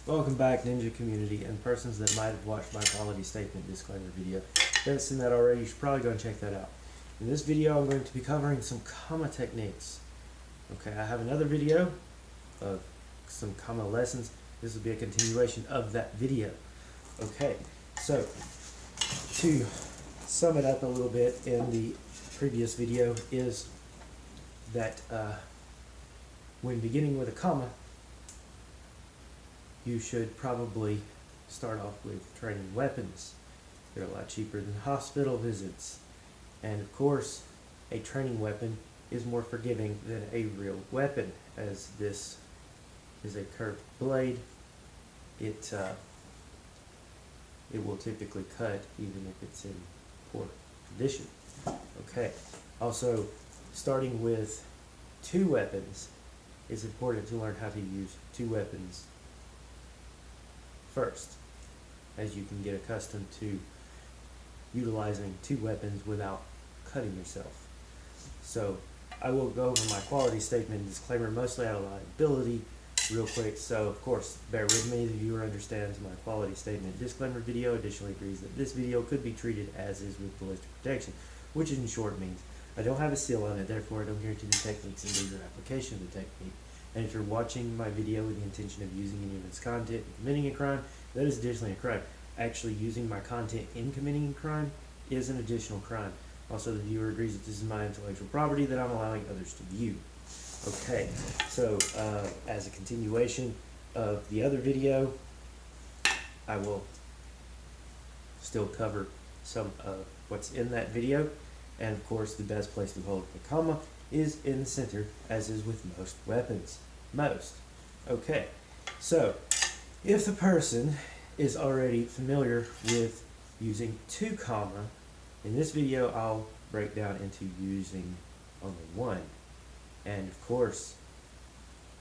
Welcome back, Ninja community and persons that might have watched my quality statement disclaimer video. If you haven't seen that already, you should probably go and check that out. In this video, I'm going to be covering some comma techniques. Okay, I have another video of some comma lessons. This will be a continuation of that video. Okay, so to sum it up a little bit in the previous video is that when beginning with a comma, you should probably start off with training weapons. They're a lot cheaper than hospital visits. And of course, a training weapon is more forgiving than a real weapon, as this is a curved blade. It will typically cut even if it's in poor condition. Okay. Also, starting with two weapons, it's important to learn how to use two weapons first, as you can get accustomed to utilizing two weapons without cutting yourself. So I will go over my quality statement and disclaimer mostly out of liability real quick. So of course, bear with me. The viewer understands my quality statement disclaimer video. Additionally agrees that this video could be treated as is with ballistic protection, which in short means I don't have a seal on it, therefore I don't guarantee the techniques and your application of the technique. And if you're watching my video with the intention of using any of its content and committing a crime, that is additionally a crime. Actually using my content in committing a crime is an additional crime. Also, the viewer agrees that this is my intellectual property that I'm allowing others to view. Okay, so as a continuation of the other video, I will still cover some of what's in that video. And of course, the best place to hold the comma is in the center, as is with most weapons. Okay, so if the person is already familiar with using two comma, in this video I'll break down into using only one. And of course,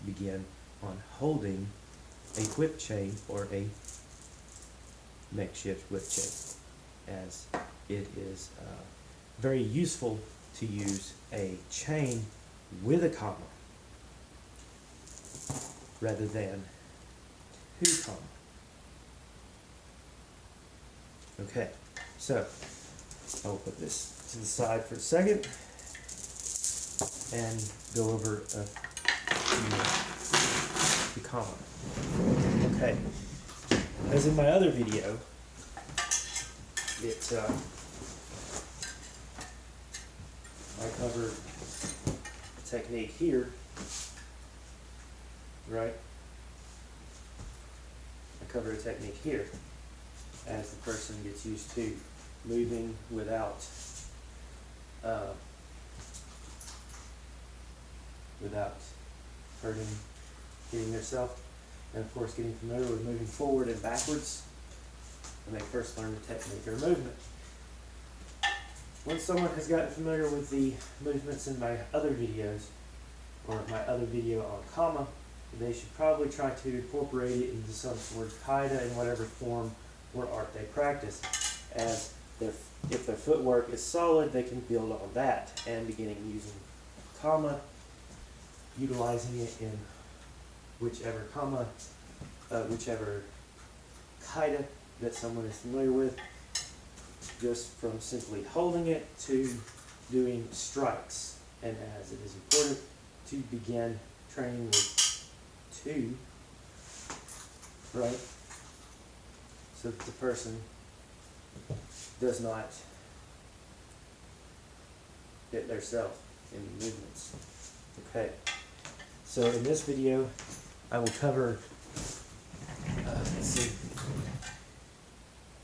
begin on holding a whip chain or a makeshift whip chain, as it is very useful to use a chain with a comma rather than two comma. Okay, so I will put this to the side for a second and go over the comma. Okay, as in my other video, I covered a technique here, right? I covered a technique here as the person gets used to moving without hitting themselves, and of course getting familiar with moving forward and backwards when they first learn the technique or movement. Once someone has gotten familiar with the movements in my other videos, or my other video on comma, they should probably try to incorporate it into some sort of qaida in whatever form or art they practice, as if their footwork is solid, they can build on that, and beginning using comma, utilizing it in whichever qaida that someone is familiar with, just from simply holding it to doing strikes. And as it is important to begin training with two, right? So that the person does not hit theirself in the movements. Okay, so in this video I will cover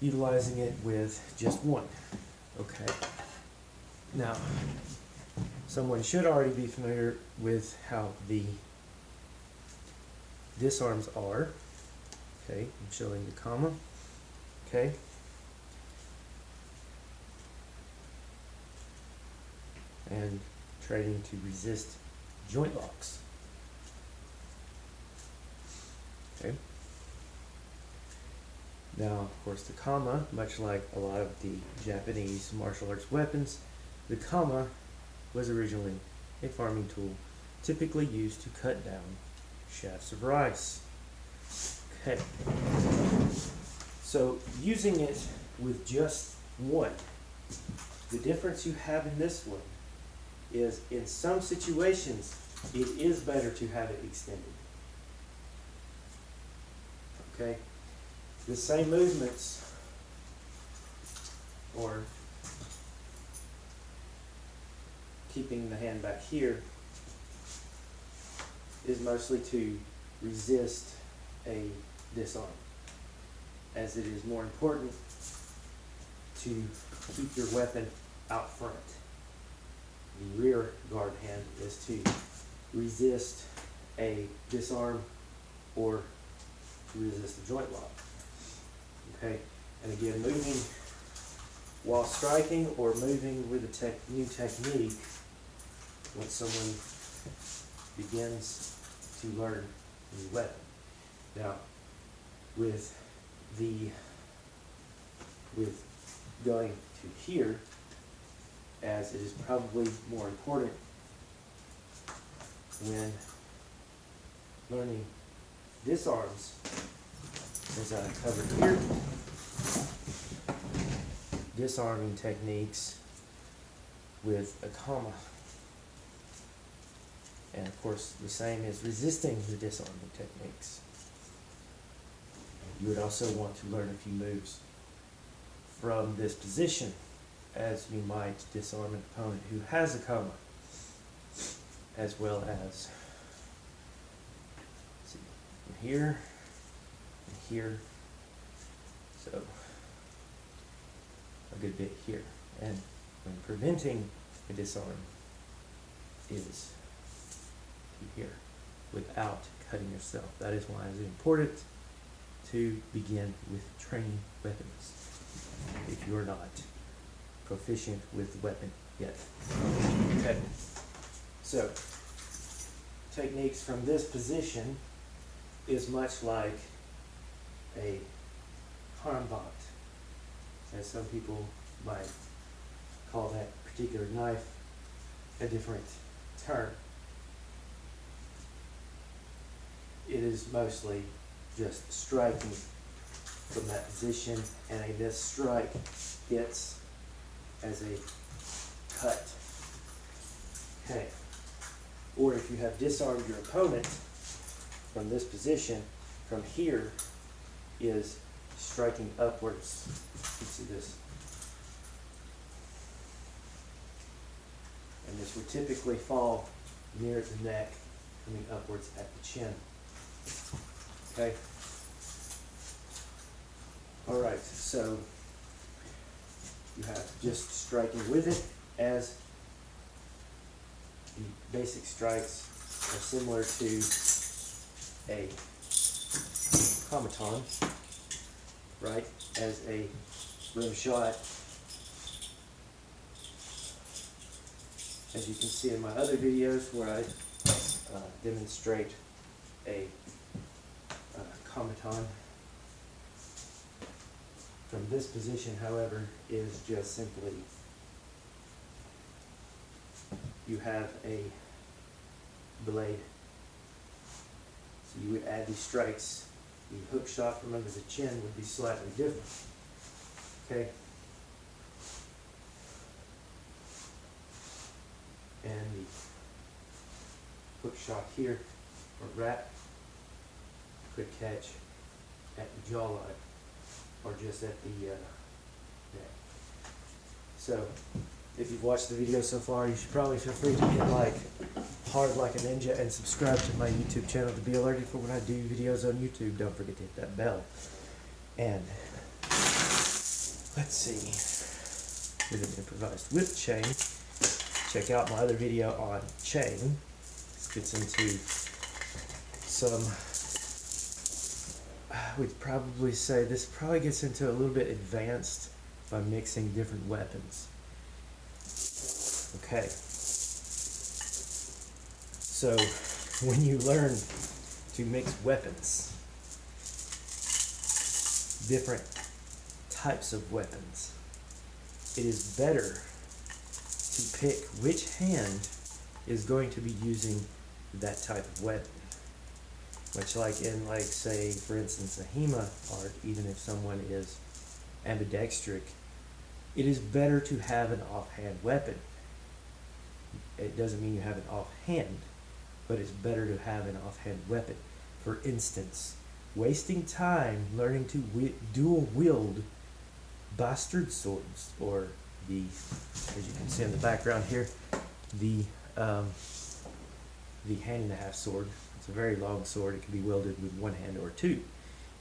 utilizing it with just one. Okay, now someone should already be familiar with how the disarms are. Okay, I'm showing the comma. Okay, and training to resist joint locks. Okay. Now, of course, the comma, much like a lot of the Japanese martial arts weapons, the comma was originally a farming tool typically used to cut down shafts of rice. Okay. So using it with just one, the difference you have in this one is in some situations it is better to have it extended. Okay? The same movements, or keeping the hand back here, is mostly to resist a disarm, as it is more important to keep your weapon out front. The rear guard hand is to resist a disarm or to resist a joint lock. Okay, and again, moving while striking or moving with a new technique, when someone begins to learn a new weapon. Now, with going to here, as it is probably more important when learning disarms, as I covered here, disarming techniques with a comma. And of course, the same is resisting the disarming techniques. You would also want to learn a few moves from this position, as you might disarm an opponent who has a comma, as well as from here and here, so a good bit here. And when preventing a disarm is to here without cutting yourself. That is why it is important to begin with training weapons if you are not proficient with the weapon yet. Okay. So, techniques from this position is much like a Harenbot, as some people might call that particular knife a different term. It is mostly just striking from that position, and a missed strike hits as a cut. Okay. Or if you have disarmed your opponent from this position, from here is striking upwards. You can see this. And this would typically fall near the neck, coming upwards at the chin. Okay. All right, so you have just striking with it, as the basic strikes are similar to a Komaton, right? As a rim shot, as you can see in my other videos where I demonstrate a Komaton. From this position, however, is just simply you have a blade. So you would add these strikes. The hook shot from under the chin would be slightly different. Okay? And the hook shot here, or wrap, could catch at the jawline, or just at the neck. So, if you've watched the video so far, you should probably feel free to hit like, hard like a ninja, and subscribe to my YouTube channel to be alerted for when I do videos on YouTube. Don't forget to hit that bell. And let's see, with an improvised whip chain, check out my other video on chain. This gets into some, I would probably say this probably gets into a little bit advanced by mixing different weapons. Okay. So when you learn to mix weapons, different types of weapons, it is better to pick which hand is going to be using that type of weapon. Much like in, like, say, for instance, a HEMA art, even if someone is ambidextric, it is better to have an offhand weapon. It doesn't mean you have an offhand, but it's better to have an offhand weapon. For instance, wasting time learning to dual wield bastard swords, or the, as you can see in the background here, the hand-and-a-half sword. It's a very long sword. It can be wielded with one hand or two.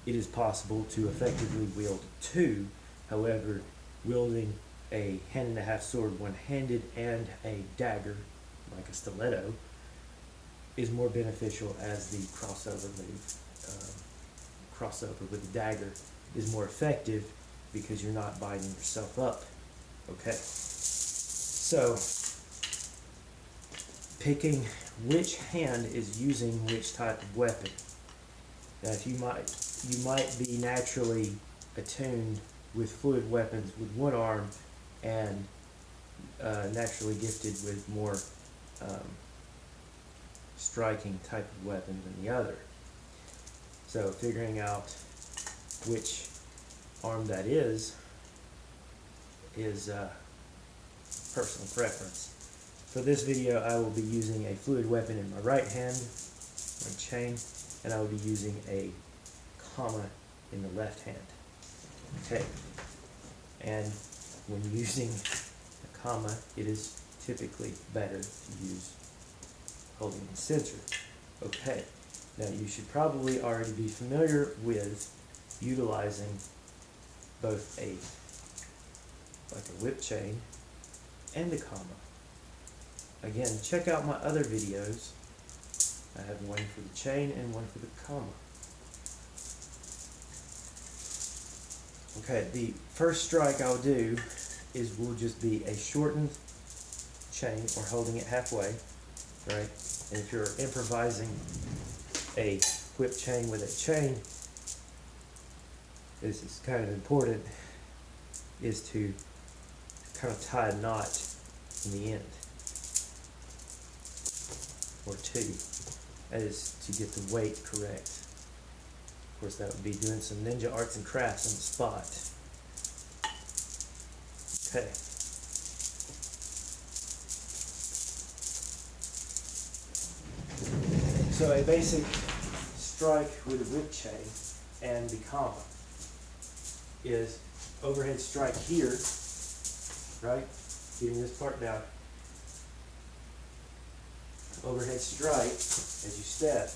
It is possible to effectively wield two. However, wielding a hand-and-a-half sword one-handed and a dagger, like a stiletto, is more beneficial as the crossover move. Crossover with a dagger is more effective because you're not binding yourself up. Okay? So, picking which hand is using which type of weapon. Now, if you might be naturally attuned with fluid weapons with one arm and naturally gifted with more striking type of weapon than the other. So figuring out which arm that is personal preference. For this video, I will be using a fluid weapon in my right hand, my chain, and I will be using a comma in the left hand. Okay, and when using a comma, it is typically better to use holding the center. Okay, now you should probably already be familiar with utilizing both a whip chain and a comma. Again, check out my other videos. I have one for the chain and one for the comma. Okay, the first strike I'll do will just be a shortened chain, or holding it halfway, right? And if you're improvising a whip chain with a chain, this is kind of important, is to kind of tie a knot in the end, or two, as to get the weight correct. Of course, that would be doing some ninja arts and crafts on the spot. Okay. So a basic strike with a whip chain and the comma is overhead strike here, right? Getting this part down. Overhead strike as you step.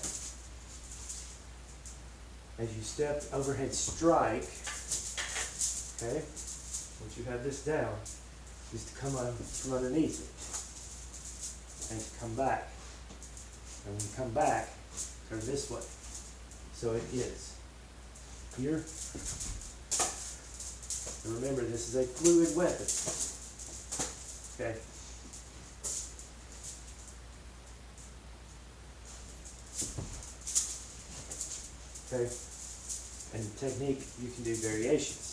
As you step, overhead strike, okay? Once you have this down, is to come on from underneath it and to come back. And when you come back, turn this way. So it is here. And remember, this is a fluid weapon. Okay. Okay. And the technique, you can do variations.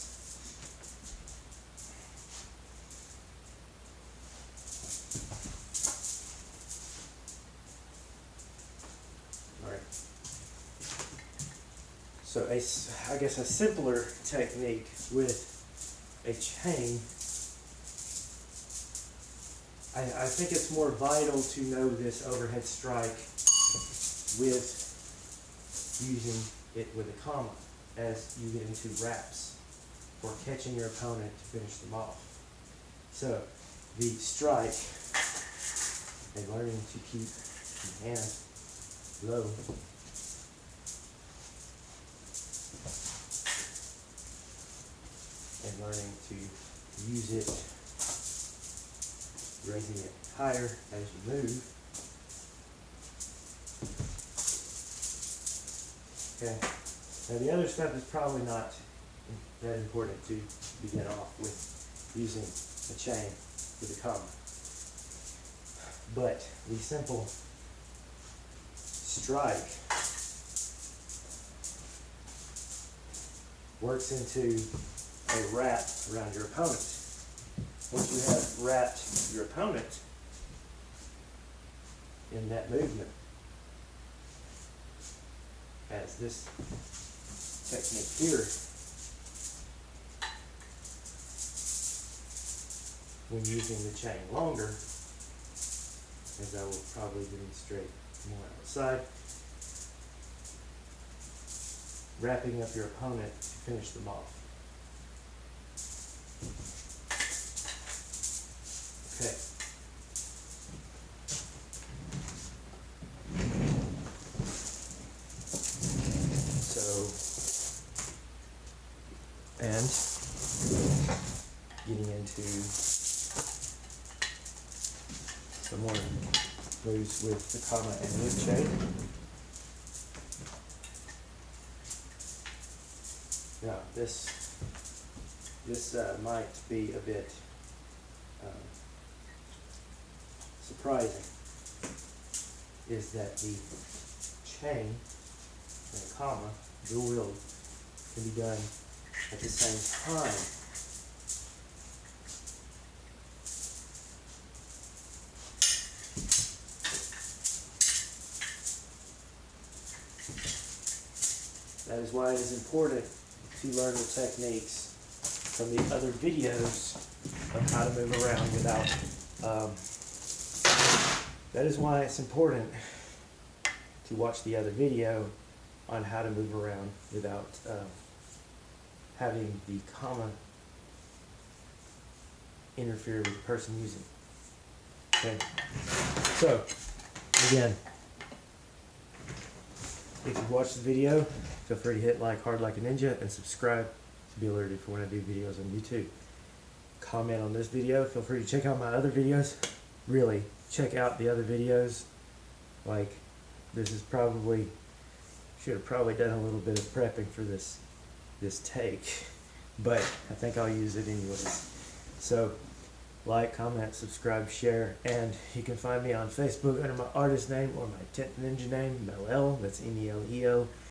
So I guess a simpler technique with a chain, I think it's more vital to know this overhead strike with using it with a comma as you get into wraps or catching your opponent to finish them off. So the strike and learning to keep your hand low. And learning to use it, raising it higher as you move. Okay. Now the other stuff is probably not that important to begin off with using a chain with a comma. But the simple strike works into a wrap around your opponent. Once you have wrapped your opponent in that movement, as this technique here, when using the chain longer, as I will probably demonstrate more outside, wrapping up your opponent to finish them off. Okay. So, and getting into some more moves with the kama and loop chain. Now, this might be a bit surprising, is that the chain and the kama, dual wield, can be done at the same time. That is why it is important to learn the techniques from the other videos of how to move around without, that is why it's important to watch the other video on how to move around without having the kama interfere with the person using it. Okay, so again, if you've watched the video, feel free to hit like hard like a ninja and subscribe to be alerted for when I do videos on YouTube. Comment on this video. Feel free to check out my other videos. Really, check out the other videos. Like, this is probably, should have probably done a little bit of prepping for this take, but I think I'll use it anyways. So, like, comment, subscribe, share, and you can find me on Facebook under my artist name or my Tent Ninja name, Melel, that's Meleo.